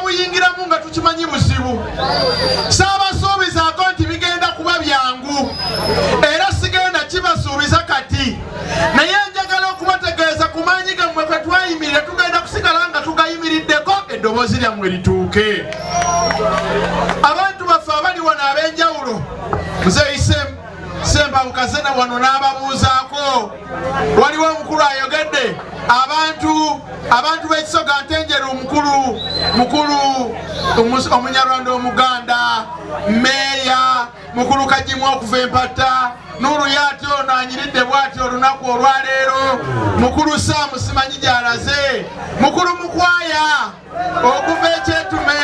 buyingiramu nga tukimanyi buzibu. Saabasuubizaako nti bigenda kuba byangu era sigenda kibasuubiza kati, naye njagala okubategeeza ku maanyi gammwe kwe twayimirira tugenda kusigala nga tugayimiriddeko eddoboozi lyammwe lituuke. Abantu baffe abali wano ab'enjawulo, nze Sembawukazena wano n'ababuuzaako, waliwo omukulu ayogedde, abantu b'ekisoga Ntenjeru, mukulu Omunyarwanda Omuganda, Meeya, mukulu Kajimu okuva Empatta, Nuru Yaati ono anyiridde bw'ati olunaku olwaleero, mukulu Saamu simanyi gy'alaze, mukulu Mukwaya okuva Ekyetume,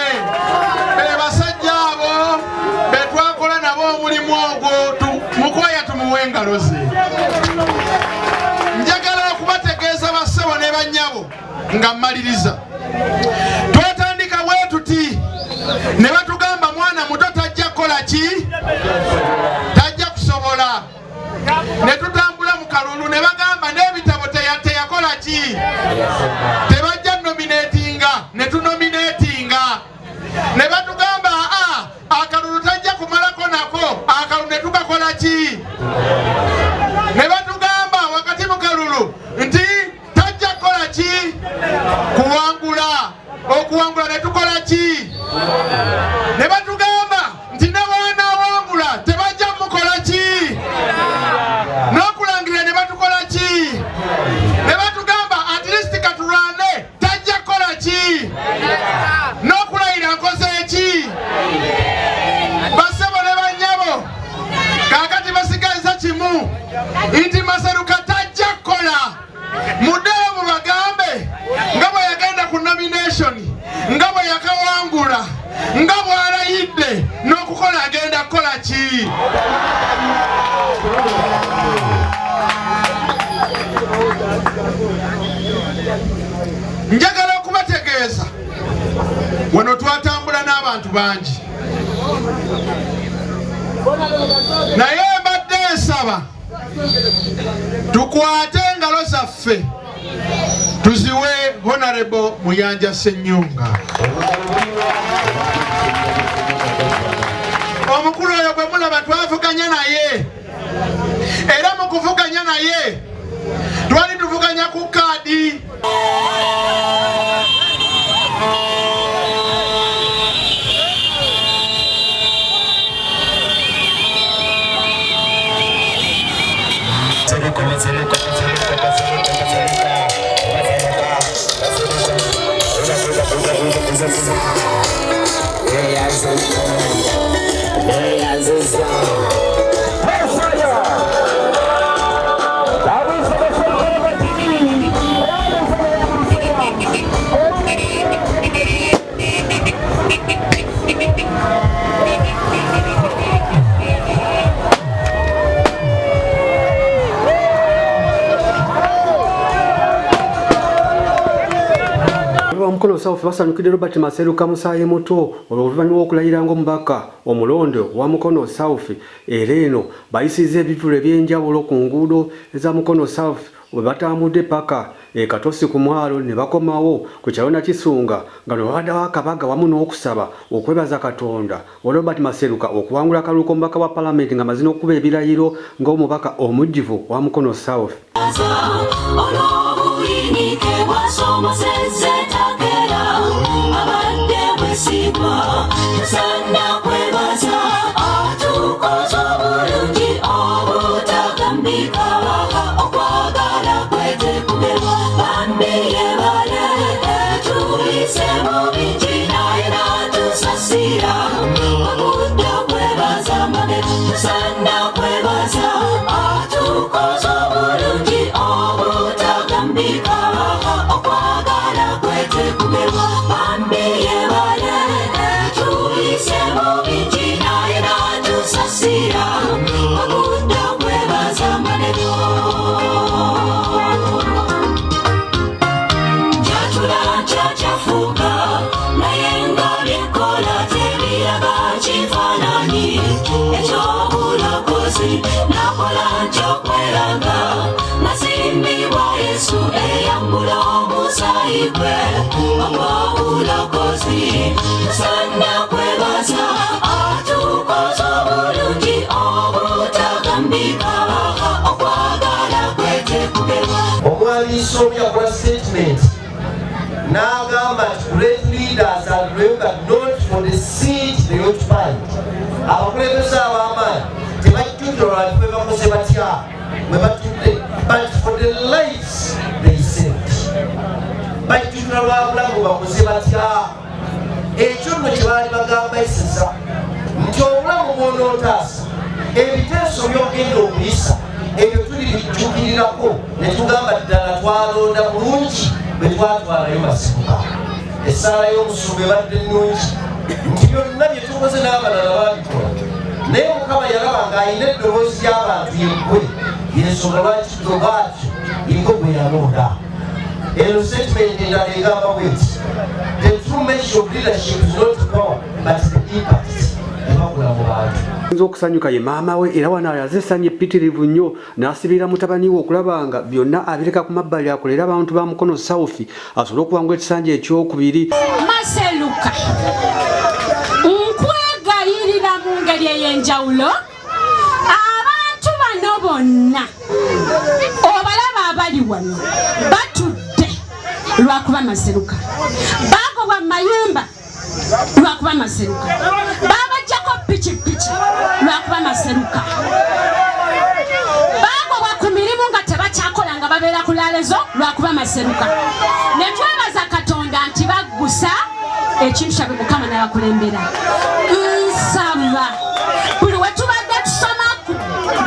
basajja abo be twakola nabo omulimu ogwo. Mukwaya tumuwe engalo ze. Njagala okubategeeza bassebo ne bannyabo nga mmaliriza. Twatandika bwe tuti ne batugamba mwana muto tajja kukola ki? Tajja kusobola. Ne tutambula mu kalulu ne bagamba n'ebitabo teyakola ki? Tebajja nominatinga, ne tunominatinga. Ne batugamba akalulu tajja kumalako nako, akalulu ne tukakola ki? Ne batugamba wakati mu kalulu nti tajja kukola ki? Kuwangula. Okuwangula ne tukola ki? Ne batugamba nti ne bw'anaawangula tebajja mukola ki? N'okulangirira ne batukola ki? Ne batugamba at least katulwane tajja kukola ki? N'okulayira nkoze ki? Bassebo ne bannyabo kaakati basigaliza kimu nti Maseruka tajja kukola. Muddeyo mubagambe nga bwe yagenda ku nomination, nga bwe yakawangula, nga bw'alayidde n'okukola agenda kukola ki? Njagala okubategeeza wano twatambula n'abantu bangi, naye mbadde nsaba tukwate engalo zaffe tuziwe Honorable Muyanja Ssenyonga. Omukulu oyo bwe mulaba twavuganya naye, era mu kuvuganya naye twali tuvuganya ku kaadi. Omukono South basanyukidde Robert Maseruka Musaayi muto oluvannyuma okulayira ng'omubaka omulondo wa Mukono South. Era eno bayisizza ebivulu eby'enjawulo ku nguudo eza Mukono South bwe batambudde paka Katosi ku mwalo ne bakomawo ku kyalo Nakisunga nga lwe waddawo akabaga wamu n'okusaba okwebaza Katonda Robert Maseruka okuwangula akalulu k'omubaka wa Paalamenti nga mazina okuba ebirayiro ng'omubaka omujjuvu wa Mukono South. but not for the seat they ought to find. Abakulembeze ab'amaanyi tebajjukira abantu be bakoze batya bwe batudde, but for the lives they saved. Bajjukira lwa bulamu bakoze batya. Ekyo nno kye baali bagamba eseza nti obulamu bw'onootaasa ebiteeso by'ogenda okuyisa ebyo tuli bijjukirirako ne tugamba ddala twalonda bulungi bwe twatwalayo Masuluka. Essaala y'omusumba ebadde nnungi nti byonna bye tukoze n'abalala baabikola, naye Mukama yalaba ng'alina eddoboozi ly'abantu yeggwe, y'ensonga lwaki bw'atyo yengo bwe yalonda. Eno statement endala egamba bweti, the true measure of leadership is not power but the impact ebakula mu bantu. Nzo okusanyuka ye maama we era wano yazesanye epitirivu nnyo n'asibira mutabani we okulaba nga byonna abireka ku mabbali akolera abantu ba Mukono South asobole okuwangula ekisanja ekyokubiri. Masuluka nkwegayirira mu ngeri ey'enjawulo abantu bano bonna obalaba abali wano batudde lwakuba Masuluka, baagobwa mu mayumba lwakuba Masuluka, babajjako pikipiki lwakuba Masuluka, baagobwa ku mirimu nga tebakyakola nga babeera ku lalezo lwakuba Masuluka. Ne twebaza Katonda nti baggusa ekintu kyabwe Mukama n'abakulembera. Nsaba buli we tubadde tusoma ku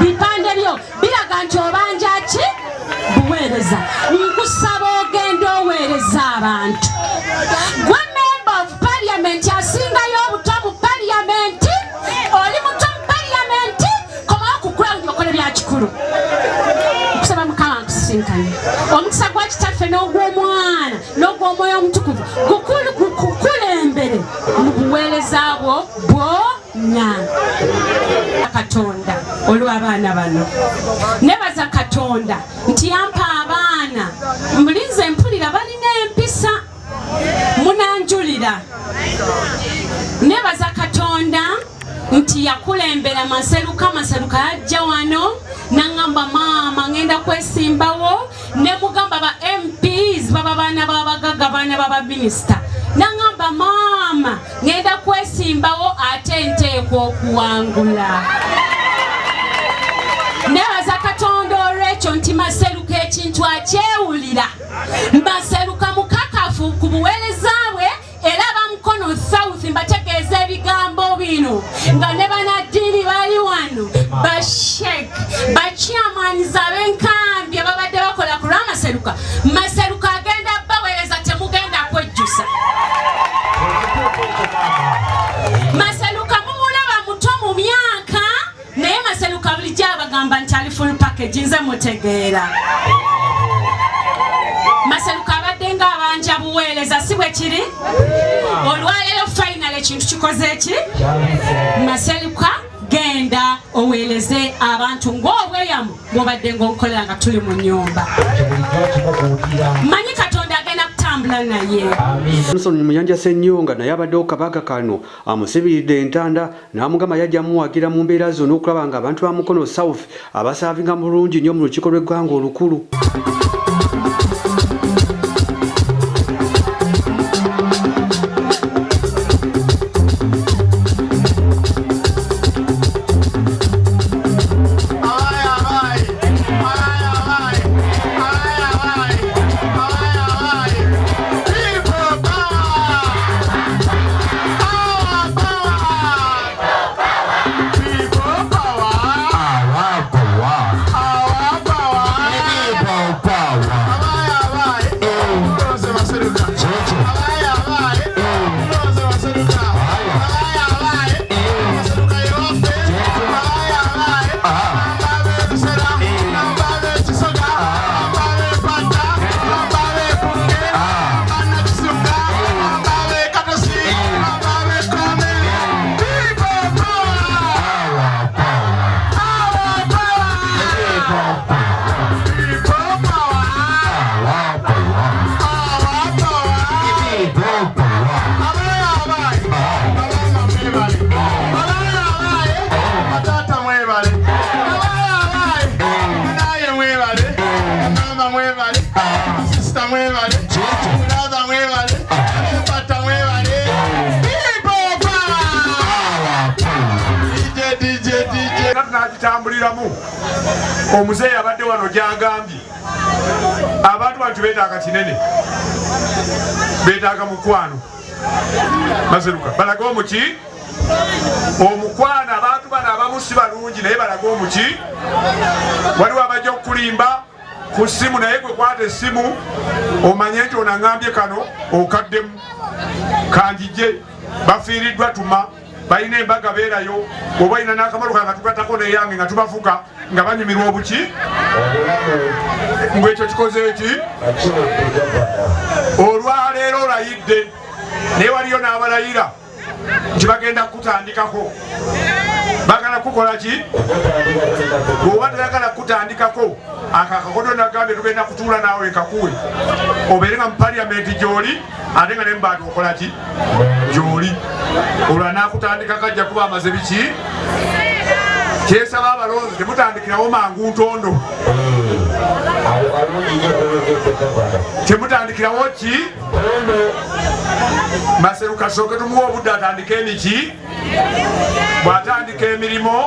bipande byo biraga nti obanja ki buweereza, nkusaba ogenda oweereza abantu. Gwe member of parliament asingayo obuto mu parliament, oli muto mu parliament, komawo kukula okole bya kikulu. Nkusaba Mukama nkusisinkanye omukisa gwa kitaffe n'ogw'omwana n'ogw'omwoyo omutukuvu gukulembere mu buweereza bwo bwonna. Katonda olw'abaana bano, nebaza Katonda nti yampa abaana mbulinze mpulira balina empisa munanjulira. Nebaza Katonda nti yakulembera Masuluka yajja wano n'angamba maama ngenda kwesimbawo, ne mugamba ba MPs baba baana b'abagagga baana baba minisita, n'angamba maama ngenda kwesimbawo ate nteekwa okuwangula. Nebaza Katonda olw'ekyo nti Masuluka ekintu akyewulira, Masuluka mukakafu ku buweereza bwe era ba Mukono South mbategeeza ebigambo bino nga ne banaddiini bali wano, bashek bachairmans ab'enkambi ababadde bakola ku lwa Masuluka. Masuluka agenda baweereza temugenda kwejjusa. Masuluka mumulaba muto mu myaka naye Masuluka bulijjo abagamba nti ali full package, nze mutegeera. Masuluka abadde ng'abanja buweereza si bwe kiri? Olwaleero final ekintu kikoze eki? Masuluka genda oweereze abantu ng'obweyamu bw'obadde ng'okolera nga tuli mu nnyumba. Manyi Katonda agenda kutambula naye. Samusoni Muyanja Ssennyonga naye abaddewo kabaga kano amusibiridde entanda n'amugamba yajja muwagira mu mbeera zonna okulaba nga abantu ba Mukono South abasaavinga bulungi nnyo mu lukiiko lw'eggwanga olukulu. Power. kyempuliramu omuzeeyi abadde wano gyagambye abantu bantu beetaaga kinene, beetaaga mukwano. Maseruka balaga omuki omukwana. Abantu bano abamu si balungi naye balaga omuki. Waliwo abajja okulimba ku ssimu naye gwe kwata essimu omanye nti onaŋambye kano okaddemu kanjije bafiiriddwa tuma balina embaga beerayo. Oba olina n'akamaluka nga tugatako neyange nga tubafuka nga banyumirwa obuki ngwekyo kikoze eki. Olwaleero olayidde naye waliyo n'abalayira nti bagenda kukutandikako. Bagala kukola ki? Bw'oba tayagala kukutandikako akakakodo nagambye tugenda kutuula naawe kakuwe obeere nga mu paliyamenti gy'oli ate nga ne mubantu okola ki gy'oli. Olwo anaakutandika kajja kuba amaze biki. Kyesaba abalonzi temutandikirawo mangu ntondo, temutandikirawo ki Maseruka sooke tumuwa obudde atandika emiki. Bw'atandika emirimu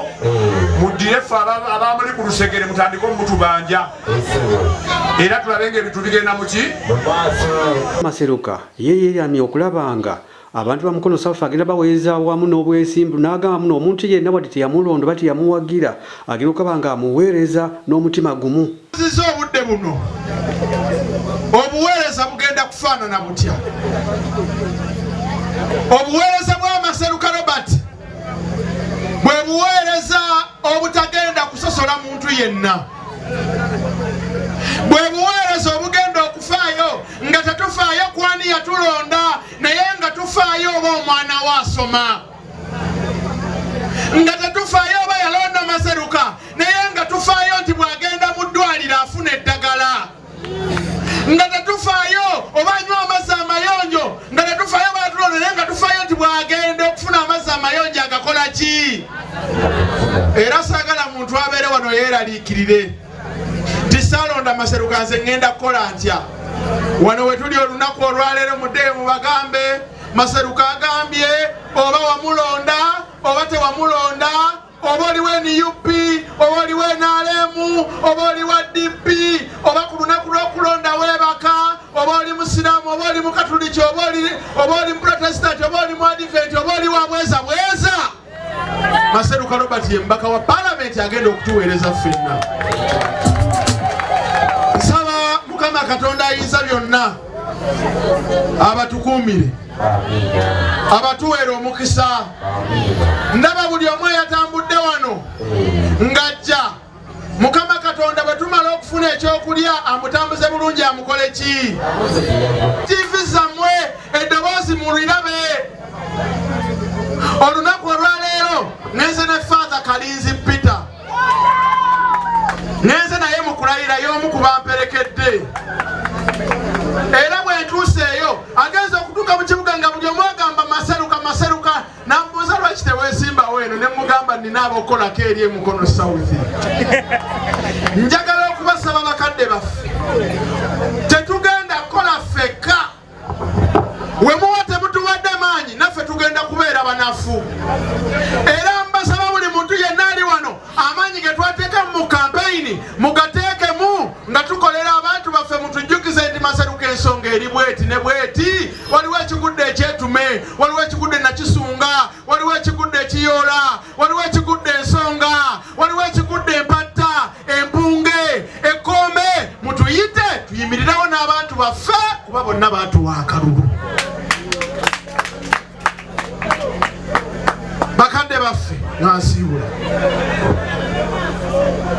muddire ffe abamuli ku lusegere mutandike omutubanja era tulabe ng'ebintu bigenda muki. Maseruka yeeyamye okulaba nga abantu ba Mukono South agenda baweereza wamu n'obwesimbu n'agamba muno omuntu yenna bwati teyamulondo bati yamuwagira agenda okaba nga amuweereza n'omutima gumu. Zizo obudde buno obuweereza bugenda kufaanana butya? Obuweereza bwa Maseruka Robert bwe buweereza obutagenda kusosola muntu yenna, bwe buweereza obugenda okufaayo nga tetufaayo kwani yatulonda naye nga tufaayo oba omwana waasoma, nga tetufaayo oba yalonda Maseruka naye nga tufaayo nti bw'agenda mu ddwaliro afuna eddagala, nga tetufaayo oba anywa amazzi amayonjo, nga tetufaayo oba yatulonda naye nga tufaayo nti bw'agenda okufuna amazzi amayonjo agakola ki. Era saagala muntu abeere wano yeeraliikirire tisalonda Maseruka nze ngenda kukola ntya. Wano we tuli olunaku olwaleero muddemu bagambe Maseruka agambye oba wamulonda oba tewamulonda, oba oliwo NUP oba oliwo NRM oba oliwo DP oba ku lunaku lw'okulonda weebaka, oba oli musiraamu oba oli mukatuliki oba oli muprotestant oba oli muadvent oba oli wabweza bweza, Maseruka Robert ye mbaka wa palamenti agenda okutuweereza ffenna. Nsaba Mukama Katonda ayinza byonna abatukuumire, abatuweera omukisa. Ndaba buli omu yatambudde wano ng'ajja. Mukama Katonda bwe tumala okufuna ekyokulya amutambuze bulungi amukole ki? TV zammwe eddoboozi mulirabe. Olunaku olwaleero ngenze ne Father Kalinzi Peter, ngenze naye mu kulayira y'omu ku bamperekedde, era bwe ntuuse eyo agenza okutuuka mu kibuga nga buli omu agamba Maseruka Maseruka, nambuuza lwaki teweesimbawo eno, ne mugamba nina abokolako eri e Mukono South. Njagala okubasaba bakadde baffe tetugenda kukola ffekka, we muwa temutuwadde maanyi naffe tugenda kubeera banafu. Era mbasaba buli muntu yenna ali wano amaanyi ge twateeka mu kampeyini mugateekemu nga tukolera abantu baffe, mutujjukize nti Maseruka ensonga eri bweti ne bweti. Waliwo ekigudde ekyetume, waliwo ekigudde Nakisunga, waliwo ekigudde Ekiyoola, waliwo ekigudde Ensonga, waliwo ekigudde Empatta, Empunge, Ekkoome. Mutuyite tuyimirirawo n'abantu baffe kuba bonna baatuwa akalulu. Bakadde baffe nansiibula